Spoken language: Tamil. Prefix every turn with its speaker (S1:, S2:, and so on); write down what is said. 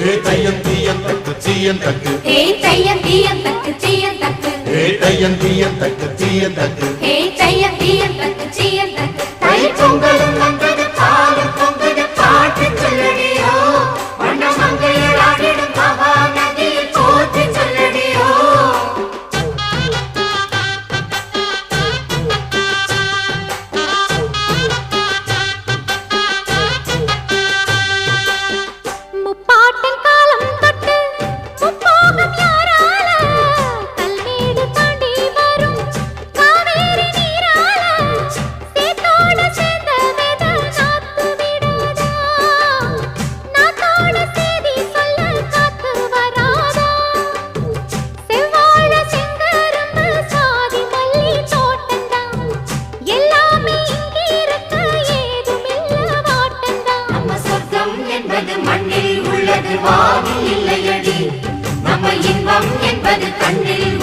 S1: தையம் தீயம் தக்கு சீயம் தக்கு
S2: தையம் தீயம் தக்கு சீயம் தக்கு
S1: தையம் தீயம் தக்கு சீயம் தக்கு
S2: தையம் தீயம் தக்கு சீயம் தக்கு தை பொங்கலும் வந்தது பாலும் பொங்குது பாட்டு சொல்லடியோ வண்ண மங்கையர் ஆடிடும் மகா நதியில் போற்றி சொல்லடியோ முப்பாட்டின் காலம் தொட்டு முப்போகம் யாரால கல்மேடு தாண்டி வரும் காவேரி நீரால சேத்தோட சேர்ந்த வேத நாத்து விடாதா நாத்தோட சேதி சொல்ல காத்து வராதா செவ்வாழ செங்கரும்பு சாதி மல்லி தோட்டந்தான் எல்லாமே இங்கிருக்க ஏதுமில்ல வாட்டந்தான் நம்ம சொர்க்கம் என்பது மண்ணில் உள்ளது வானில் இல்லையடி நம்ம இன்பம் என்பது கண்ணில்